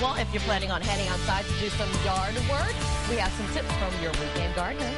Well, if you're planning on heading outside to do some yard work, we have some tips from your weekend gardener.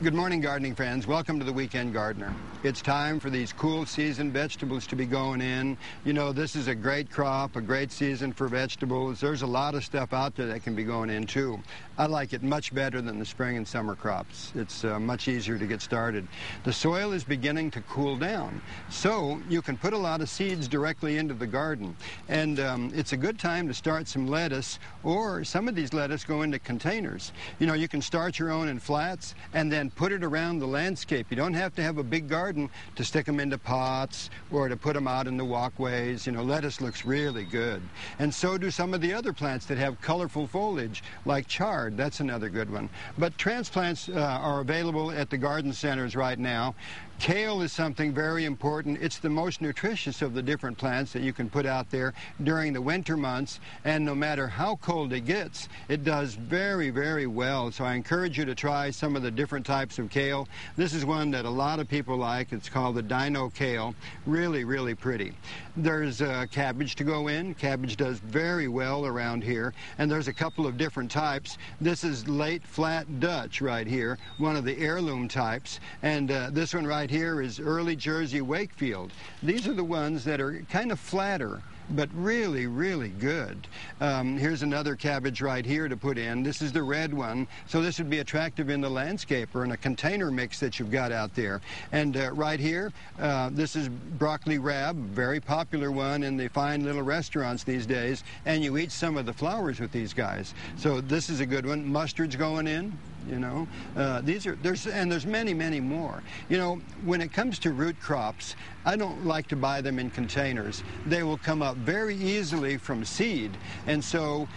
Good morning, gardening friends. Welcome to the Weekend Gardener. It's time for these cool season vegetables to be going in. You know, this is a great crop, a great season for vegetables. There's a lot of stuff out there that can be going in too. I like it much better than the spring and summer crops. It's much easier to get started. The soil is beginning to cool down, so you can put a lot of seeds directly into the garden. And it's a good time to start some lettuce, or some of these lettuce go into containers. You know, you can start your own in flats and then put it around the landscape. You don't have to have a big garden to stick them into pots or to put them out in the walkways. You know, lettuce looks really good. And so do some of the other plants that have colorful foliage, like chard. That's another good one. But transplants are available at the garden centers right now. Kale is something very important. It's the most nutritious of the different plants that you can put out there during the winter months, and no matter how cold it gets, it does very, very well. So I encourage you to try some of the different types of kale. This is one that a lot of people like. It's called the Dino Kale. Really, really pretty. There's cabbage to go in. Cabbage does very well around here, and there's a couple of different types. This is late flat Dutch right here, one of the heirloom types, and this one right here is early Jersey Wakefield. These are the ones that are kind of flatter, but really, really good. Here's another cabbage right here to put in. This is the red one, so this would be attractive in the landscape or in a container mix that you've got out there. And right here, this is broccoli rab, very popular one in the fine little restaurants these days, and you eat some of the flowers with these guys. So this is a good one. Mustard's going in. You know, there's many, many more. You know, when it comes to root crops, I don't like to buy them in containers. They will come up very easily from seed, and so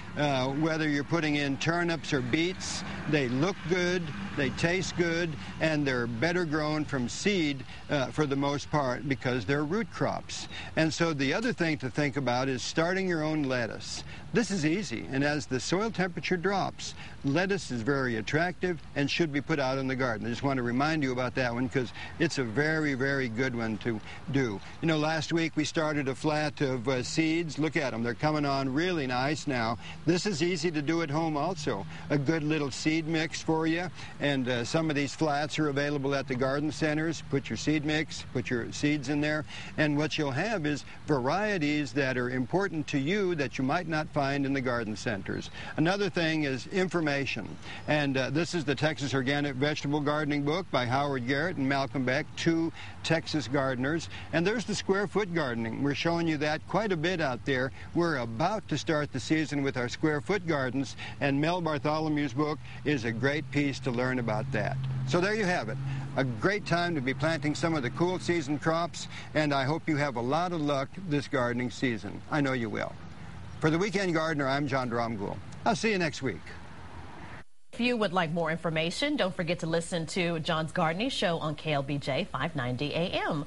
whether you're putting in turnips or beets, they look good, they taste good, and they're better grown from seed for the most part because they're root crops. And so the other thing to think about is starting your own lettuce. This is easy, and as the soil temperature drops, lettuce is very attractive and should be put out in the garden. I just want to remind you about that one because it's a very, very good one to do. You know, last week we started a flat of seeds. Look at them. They're coming on really nice now. This is easy to do at home also. A good little seed mix for you, and some of these flats are available at the garden centers. Put your seed mix, put your seeds in there, and what you'll have is varieties that are important to you that you might not find in the garden centers. Another thing is information, and this is the Texas Organic Vegetable Gardening book by Howard Garrett and Malcolm Beck, two Texas gardeners. And there's the square foot gardening. We're showing you that quite a bit out there. We're about to start the season with our square foot gardens, and Mel Bartholomew's book is a great piece to learn about that. So there you have it. A great time to be planting some of the cool season crops, and I hope you have a lot of luck this gardening season. I know you will. For the Weekend Gardener, I'm John Dromgoole. I'll see you next week. If you would like more information, don't forget to listen to John's Gardening Show on KLBJ 590 AM.